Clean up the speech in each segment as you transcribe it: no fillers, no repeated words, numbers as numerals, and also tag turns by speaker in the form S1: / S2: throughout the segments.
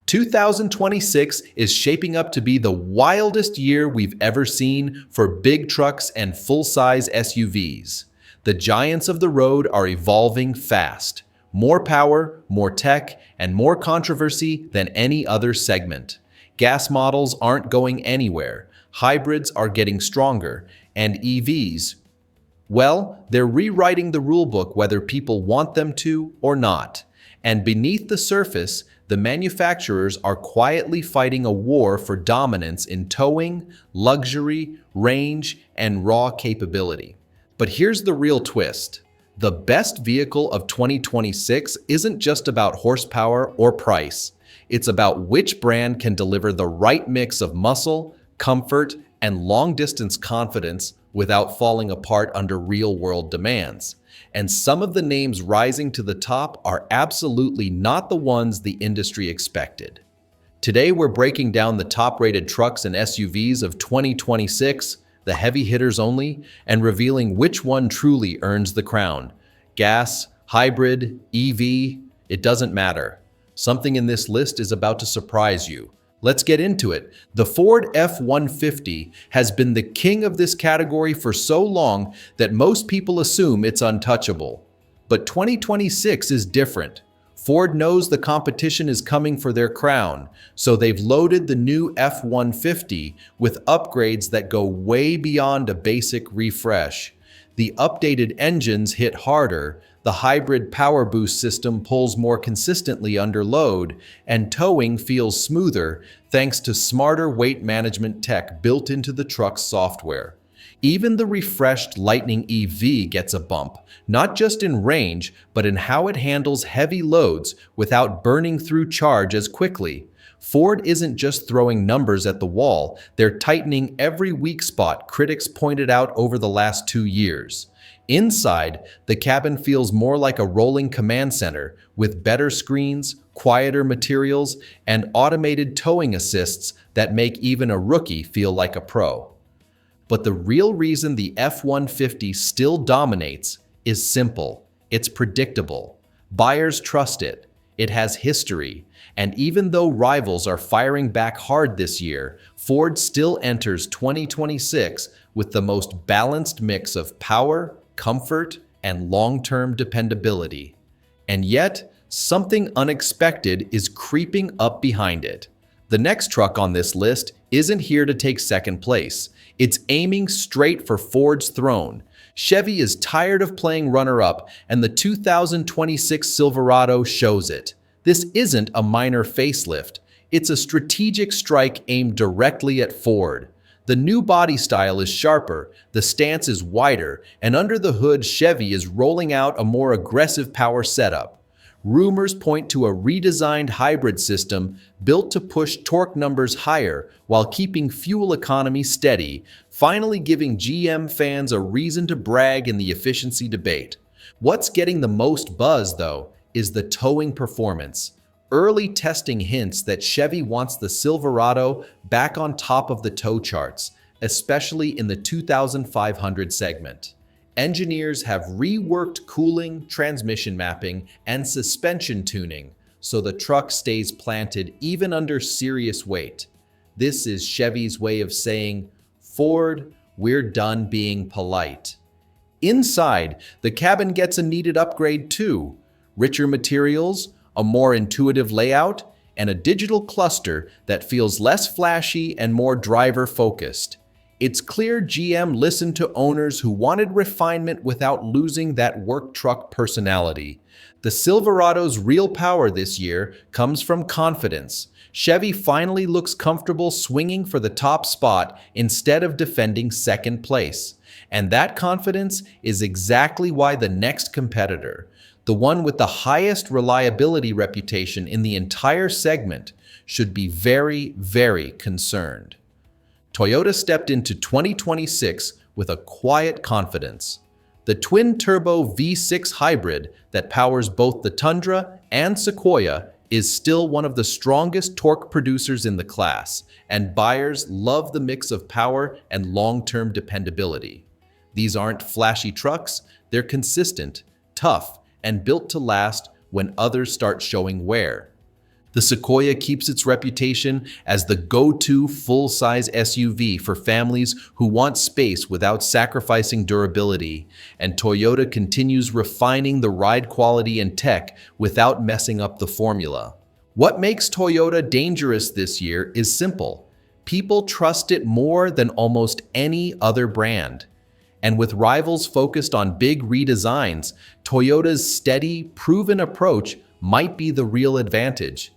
S1: 2026 is shaping up to be the wildest year we've ever seen for big trucks and full-size SUVs. The giants of the road are evolving fast. More power, more tech, and more controversy than any other segment. Gas models aren't going anywhere. Hybrids are getting stronger. And EVs, well, they're rewriting the rulebook whether people want them to or not. And beneath the surface, the manufacturers are quietly fighting a war for dominance in towing, luxury, range, and raw capability. But here's the real twist. The best vehicle of 2026 isn't just about horsepower or price. It's about which brand can deliver the right mix of muscle, comfort, and long-distance confidence without falling apart under real-world demands. And some of the names rising to the top are absolutely not the ones the industry expected. Today, we're breaking down the top-rated trucks and SUVs of 2026, the heavy hitters only, and revealing which one truly earns the crown. Gas, hybrid, EV, it doesn't matter. Something in this list is about to surprise you. Let's get into it. The Ford F-150 has been the king of this category for so long that most people assume it's untouchable. But 2026 is different. Ford knows the competition is coming for their crown, so they've loaded the new F-150 with upgrades that go way beyond a basic refresh. The updated engines hit harder, the hybrid power boost system pulls more consistently under load, and towing feels smoother thanks to smarter weight management tech built into the truck's software. Even the refreshed Lightning EV gets a bump, not just in range, but in how it handles heavy loads without burning through charge as quickly. Ford isn't just throwing numbers at the wall, they're tightening every weak spot critics pointed out over the last 2 years. Inside, the cabin feels more like a rolling command center with better screens, quieter materials, and automated towing assists that make even a rookie feel like a pro. But the real reason the F-150 still dominates is simple. It's predictable. Buyers trust it. It has history. And even though rivals are firing back hard this year, Ford still enters 2026 with the most balanced mix of power, comfort, and long-term dependability. And yet, something unexpected is creeping up behind it. The next truck on this list isn't here to take second place. It's aiming straight for Ford's throne. Chevy is tired of playing runner-up, and the 2026 Silverado shows it. This isn't a minor facelift. It's a strategic strike aimed directly at Ford. The new body style is sharper, the stance is wider, and under the hood, Chevy is rolling out a more aggressive power setup. Rumors point to a redesigned hybrid system built to push torque numbers higher while keeping fuel economy steady, finally giving GM fans a reason to brag in the efficiency debate. What's getting the most buzz, though, is the towing performance. Early testing hints that Chevy wants the Silverado back on top of the tow charts, especially in the 2,500 segment. Engineers have reworked cooling, transmission mapping, and suspension tuning, so the truck stays planted even under serious weight. This is Chevy's way of saying, Ford, we're done being polite. Inside, the cabin gets a needed upgrade too. Richer materials, a more intuitive layout, and a digital cluster that feels less flashy and more driver-focused. It's clear GM listened to owners who wanted refinement without losing that work truck personality. The Silverado's real power this year comes from confidence. Chevy finally looks comfortable swinging for the top spot instead of defending second place. And that confidence is exactly why the next competitor, the one with the highest reliability reputation in the entire segment, should be very, very concerned. Toyota stepped into 2026 with a quiet confidence. The twin-turbo V6 hybrid that powers both the Tundra and Sequoia is still one of the strongest torque producers in the class, and buyers love the mix of power and long-term dependability. These aren't flashy trucks, they're consistent, tough, and built to last when others start showing wear. The Sequoia keeps its reputation as the go-to full-size SUV for families who want space without sacrificing durability, and Toyota continues refining the ride quality and tech without messing up the formula. What makes Toyota dangerous this year is simple. People trust it more than almost any other brand. And with rivals focused on big redesigns, Toyota's steady, proven approach might be the real advantage.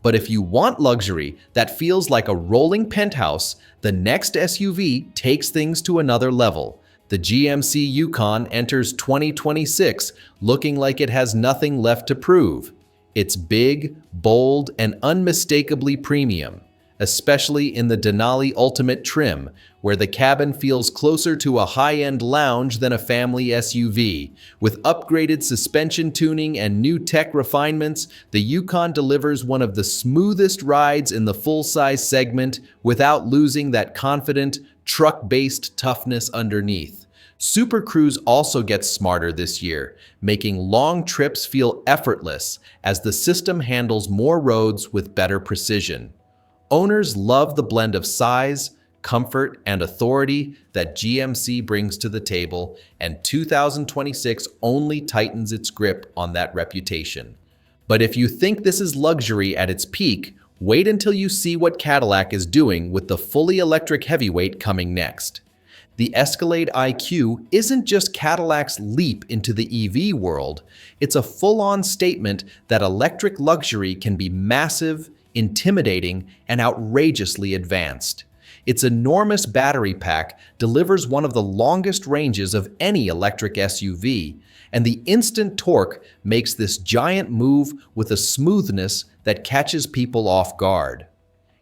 S1: But if you want luxury that feels like a rolling penthouse, the next SUV takes things to another level. The GMC Yukon enters 2026 looking like it has nothing left to prove. It's big, bold, and unmistakably premium, especially in the Denali Ultimate trim, where the cabin feels closer to a high-end lounge than a family SUV. With upgraded suspension tuning and new tech refinements, the Yukon delivers one of the smoothest rides in the full-size segment without losing that confident, truck-based toughness underneath. Super Cruise also gets smarter this year, making long trips feel effortless as the system handles more roads with better precision. Owners love the blend of size, comfort, and authority that GMC brings to the table, and 2026 only tightens its grip on that reputation. But if you think this is luxury at its peak, wait until you see what Cadillac is doing with the fully electric heavyweight coming next. The Escalade IQ isn't just Cadillac's leap into the EV world, it's a full-on statement that electric luxury can be massive, intimidating, and outrageously advanced. Its enormous battery pack delivers one of the longest ranges of any electric SUV, and the instant torque makes this giant move with a smoothness that catches people off guard.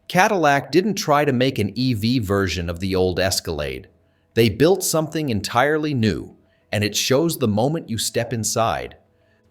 S1: Cadillac didn't try to make an EV version of the old Escalade. They built something entirely new, and it shows the moment you step inside.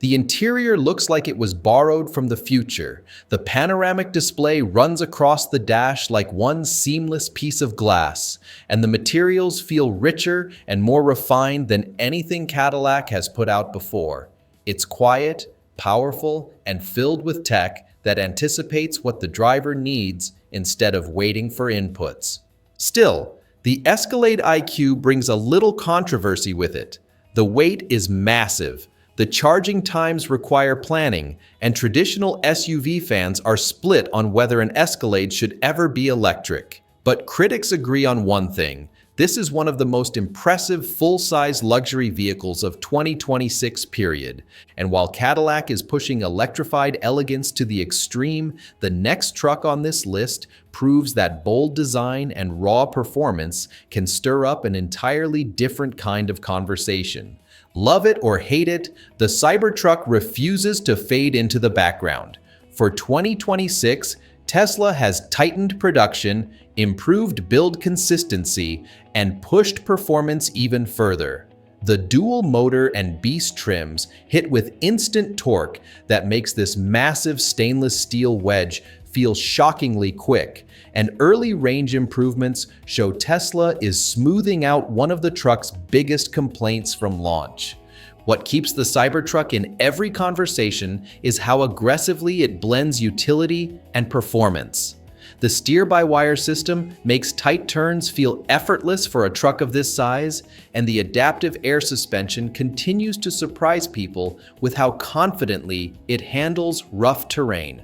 S1: The interior looks like it was borrowed from the future. The panoramic display runs across the dash like one seamless piece of glass, and the materials feel richer and more refined than anything Cadillac has put out before. It's quiet, powerful, and filled with tech that anticipates what the driver needs instead of waiting for inputs. Still, the Escalade IQ brings a little controversy with it. The weight is massive. The charging times require planning, and traditional SUV fans are split on whether an Escalade should ever be electric. But critics agree on one thing. This is one of the most impressive full-size luxury vehicles of 2026 period. And while Cadillac is pushing electrified elegance to the extreme, the next truck on this list proves that bold design and raw performance can stir up an entirely different kind of conversation. Love it or hate it, the Cybertruck refuses to fade into the background. For 2026, Tesla has tightened production, improved build consistency, and pushed performance even further. The dual motor and beast trims hit with instant torque that makes this massive stainless steel wedge feel shockingly quick, and early range improvements show Tesla is smoothing out one of the truck's biggest complaints from launch. What keeps the Cybertruck in every conversation is how aggressively it blends utility and performance. The steer-by-wire system makes tight turns feel effortless for a truck of this size, and the adaptive air suspension continues to surprise people with how confidently it handles rough terrain.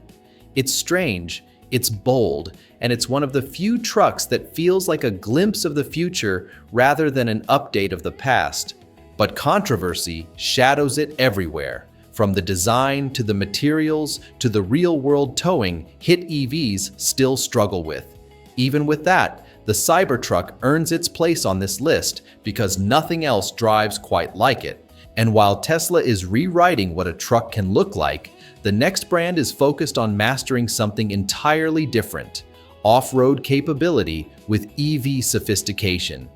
S1: It's strange, it's bold, and it's one of the few trucks that feels like a glimpse of the future rather than an update of the past. But controversy shadows it everywhere. From the design to the materials to the real-world towing hit EVs still struggle with. Even with that, the Cybertruck earns its place on this list because nothing else drives quite like it. And while Tesla is rewriting what a truck can look like, the next brand is focused on mastering something entirely different: off-road capability with EV sophistication.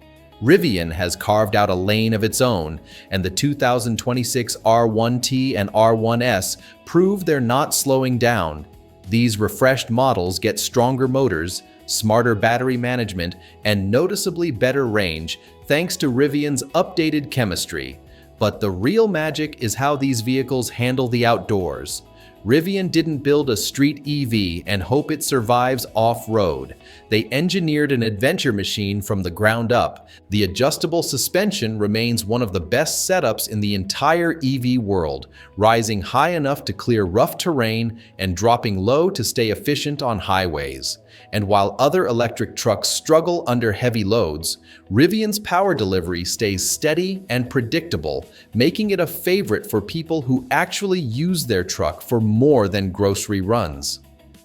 S1: Rivian has carved out a lane of its own, and the 2026 R1T and R1S prove they're not slowing down. These refreshed models get stronger motors, smarter battery management, and noticeably better range thanks to Rivian's updated chemistry. But the real magic is how these vehicles handle the outdoors. Rivian didn't build a street EV and hope it survives off-road. They engineered an adventure machine from the ground up. The adjustable suspension remains one of the best setups in the entire EV world, rising high enough to clear rough terrain and dropping low to stay efficient on highways. And while other electric trucks struggle under heavy loads, Rivian's power delivery stays steady and predictable, making it a favorite for people who actually use their truck for more than grocery runs.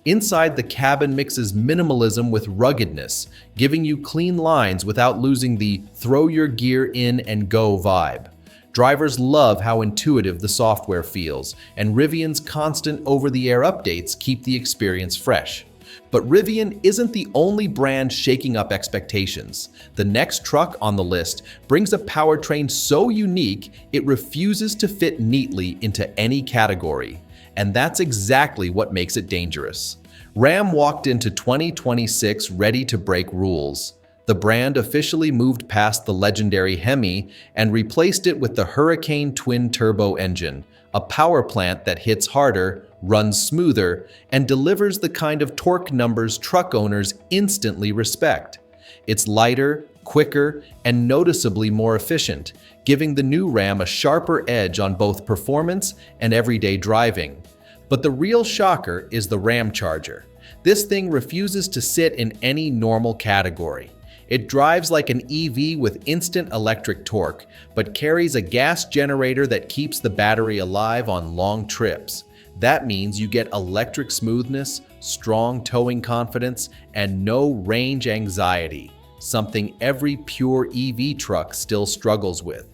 S1: Inside, the cabin mixes minimalism with ruggedness, giving you clean lines without losing the throw your gear in and go vibe. Drivers love how intuitive the software feels, and Rivian's constant over-the-air updates keep the experience fresh. But Rivian isn't the only brand shaking up expectations. The next truck on the list brings a powertrain so unique it refuses to fit neatly into any category. And that's exactly what makes it dangerous. Ram walked into 2026 ready to break rules. The brand officially moved past the legendary Hemi and replaced it with the Hurricane twin-turbo engine, a power plant that hits harder, runs smoother, and delivers the kind of torque numbers truck owners instantly respect. It's lighter, quicker, and noticeably more efficient, giving the new Ram a sharper edge on both performance and everyday driving. But the real shocker is the Ramcharger. This thing refuses to sit in any normal category. It drives like an EV with instant electric torque, but carries a gas generator that keeps the battery alive on long trips. That means you get electric smoothness, strong towing confidence, and no range anxiety, something every pure EV truck still struggles with.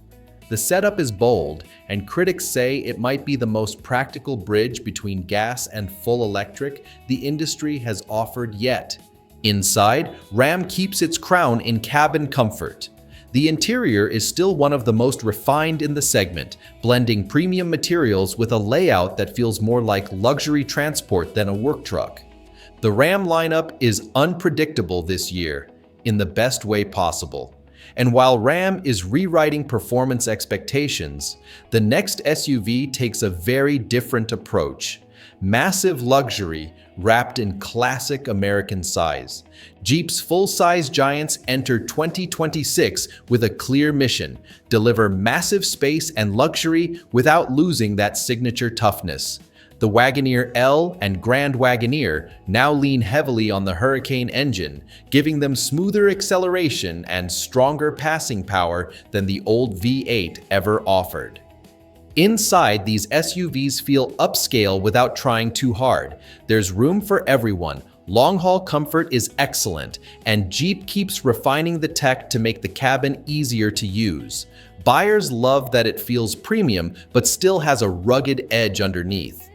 S1: The setup is bold, and critics say it might be the most practical bridge between gas and full electric the industry has offered yet. Inside, Ram keeps its crown in cabin comfort. The interior is still one of the most refined in the segment, blending premium materials with a layout that feels more like luxury transport than a work truck. The Ram lineup is unpredictable this year, in the best way possible. And while Ram is rewriting performance expectations, the next SUV takes a very different approach. Massive luxury wrapped in classic American size. Jeep's full-size giants enter 2026 with a clear mission: deliver massive space and luxury without losing that signature toughness. The Wagoneer L and Grand Wagoneer now lean heavily on the Hurricane engine, giving them smoother acceleration and stronger passing power than the old V8 ever offered. Inside, these SUVs feel upscale without trying too hard. There's room for everyone. Long-haul comfort is excellent, and Jeep keeps refining the tech to make the cabin easier to use. Buyers love that it feels premium, but still has a rugged edge underneath.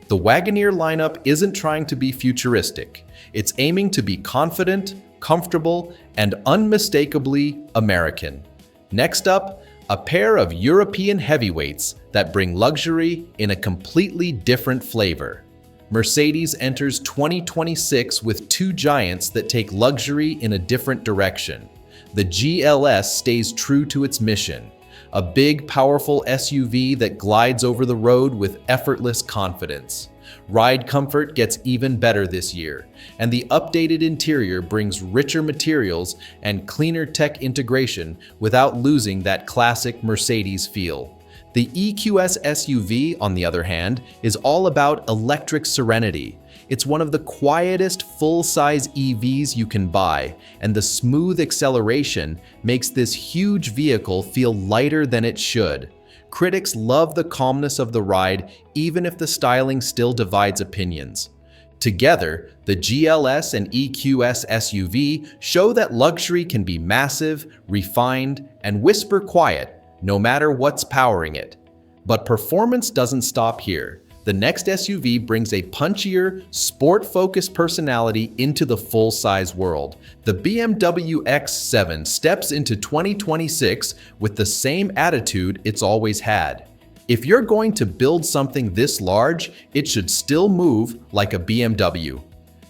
S1: The Wagoneer lineup isn't trying to be futuristic. It's aiming to be confident, comfortable, and unmistakably American. Next up, a pair of European heavyweights that bring luxury in a completely different flavor. Mercedes enters 2026 with two giants that take luxury in a different direction. The GLS stays true to its mission, a big, powerful SUV that glides over the road with effortless confidence. Ride comfort gets even better this year, and the updated interior brings richer materials and cleaner tech integration without losing that classic Mercedes feel. The EQS SUV, on the other hand, is all about electric serenity. It's one of the quietest full-size EVs you can buy, and the smooth acceleration makes this huge vehicle feel lighter than it should. Critics love the calmness of the ride, even if the styling still divides opinions. Together, the GLS and EQS SUV show that luxury can be massive, refined, and whisper quiet, no matter what's powering it. But performance doesn't stop here. The next SUV brings a punchier, sport-focused personality into the full-size world. The BMW X7 steps into 2026 with the same attitude it's always had. If you're going to build something this large, it should still move like a BMW.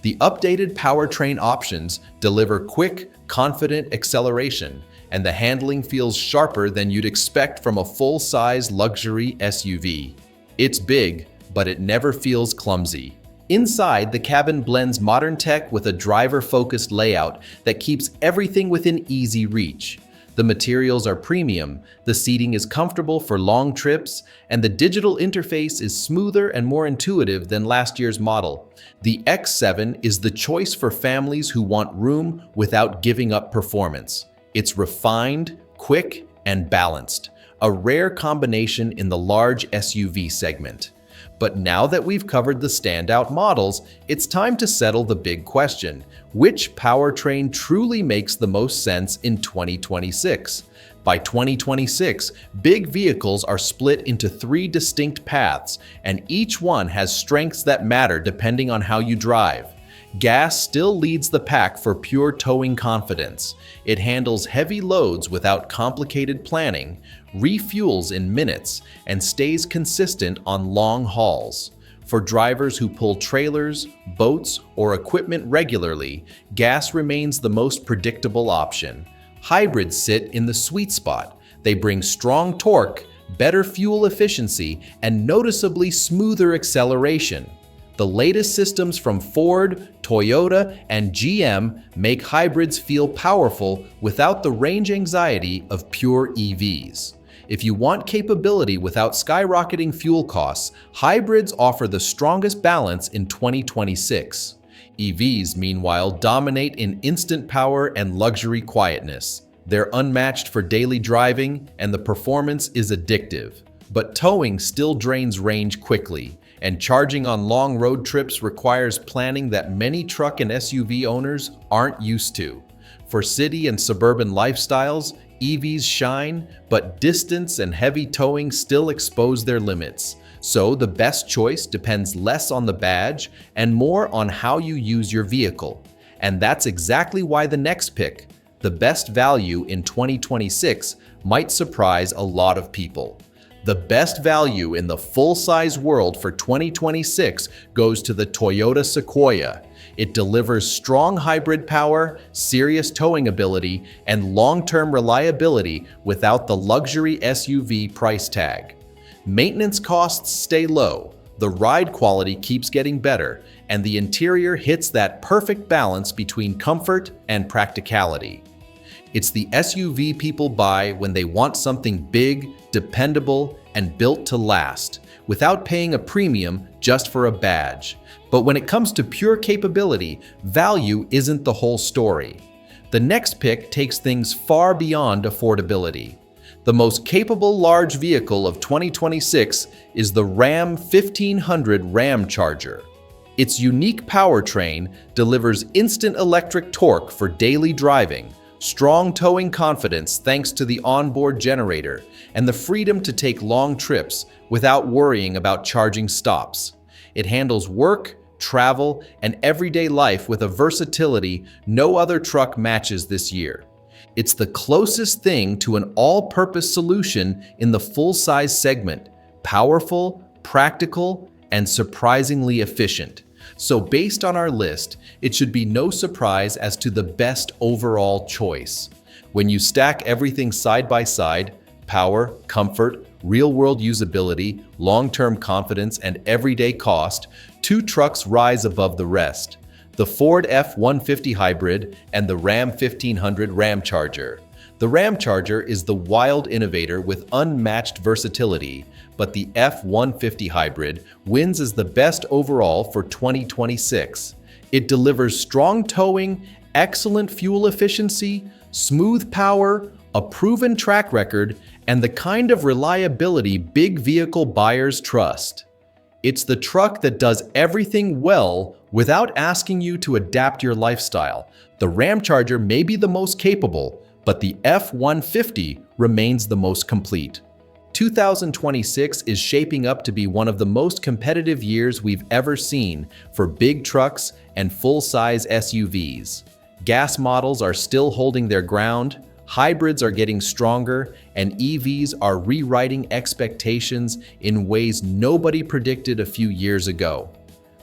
S1: The updated powertrain options deliver quick, confident acceleration, and the handling feels sharper than you'd expect from a full-size luxury SUV. It's big, but it never feels clumsy. Inside, the cabin blends modern tech with a driver-focused layout that keeps everything within easy reach. The materials are premium, the seating is comfortable for long trips, and the digital interface is smoother and more intuitive than last year's model. The X7 is the choice for families who want room without giving up performance. It's refined, quick, and balanced, a rare combination in the large SUV segment. But now that we've covered the standout models, it's time to settle the big question: which powertrain truly makes the most sense in 2026? By 2026, big vehicles are split into 3 distinct paths, and each one has strengths that matter depending on how you drive. Gas still leads the pack for pure towing confidence. It handles heavy loads without complicated planning, refuels in minutes, and stays consistent on long hauls. For drivers who pull trailers, boats, or equipment regularly, gas remains the most predictable option. Hybrids sit in the sweet spot. They bring strong torque, better fuel efficiency, and noticeably smoother acceleration. The latest systems from Ford, Toyota, and GM make hybrids feel powerful without the range anxiety of pure EVs. If you want capability without skyrocketing fuel costs, hybrids offer the strongest balance in 2026. EVs, meanwhile, dominate in instant power and luxury quietness. They're unmatched for daily driving, and the performance is addictive. But towing still drains range quickly, and charging on long road trips requires planning that many truck and SUV owners aren't used to. For city and suburban lifestyles, EVs shine, but distance and heavy towing still expose their limits. So the best choice depends less on the badge and more on how you use your vehicle. And that's exactly why the next pick, the best value in 2026, might surprise a lot of people. The best value in the full-size world for 2026 goes to the Toyota Sequoia. It delivers strong hybrid power, serious towing ability, and long-term reliability without the luxury SUV price tag. Maintenance costs stay low, the ride quality keeps getting better, and the interior hits that perfect balance between comfort and practicality. It's the SUV people buy when they want something big, dependable, and built to last, without paying a premium just for a badge. But when it comes to pure capability, value isn't the whole story. The next pick takes things far beyond affordability. The most capable large vehicle of 2026 is the Ram 1500 Ramcharger. Its unique powertrain delivers instant electric torque for daily driving, strong towing confidence thanks to the onboard generator, and the freedom to take long trips without worrying about charging stops. It handles work, travel, and everyday life with a versatility no other truck matches this year. It's the closest thing to an all-purpose solution in the full-size segment: powerful, practical, and surprisingly efficient. So based on our list, it should be no surprise as to the best overall choice. When you stack everything side by side, power, comfort, real-world usability, long-term confidence, and everyday cost, 2 trucks rise above the rest: the Ford F-150 Hybrid and the Ram 1500 Ramcharger. The Ramcharger is the wild innovator with unmatched versatility, but the F-150 Hybrid wins as the best overall for 2026. It delivers strong towing, excellent fuel efficiency, smooth power, a proven track record, and the kind of reliability big vehicle buyers trust. It's the truck that does everything well without asking you to adapt your lifestyle. The Ramcharger may be the most capable, but the F-150 remains the most complete. 2026 is shaping up to be one of the most competitive years we've ever seen for big trucks and full-size SUVs. Gas models are still holding their ground, hybrids are getting stronger, and EVs are rewriting expectations in ways nobody predicted a few years ago.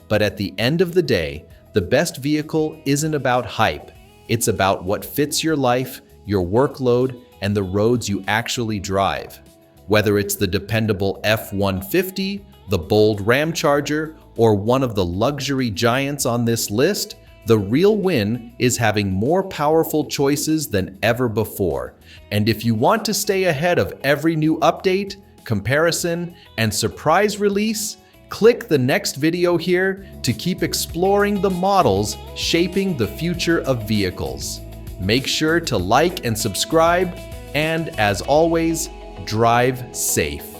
S1: But at the end of the day, the best vehicle isn't about hype. It's about what fits your life, your workload, and the roads you actually drive. Whether it's the dependable F-150, the bold Ramcharger, or one of the luxury giants on this list, the real win is having more powerful choices than ever before. And if you want to stay ahead of every new update, comparison, and surprise release, click the next video here to keep exploring the models shaping the future of vehicles. Make sure to like and subscribe, and as always, drive safe.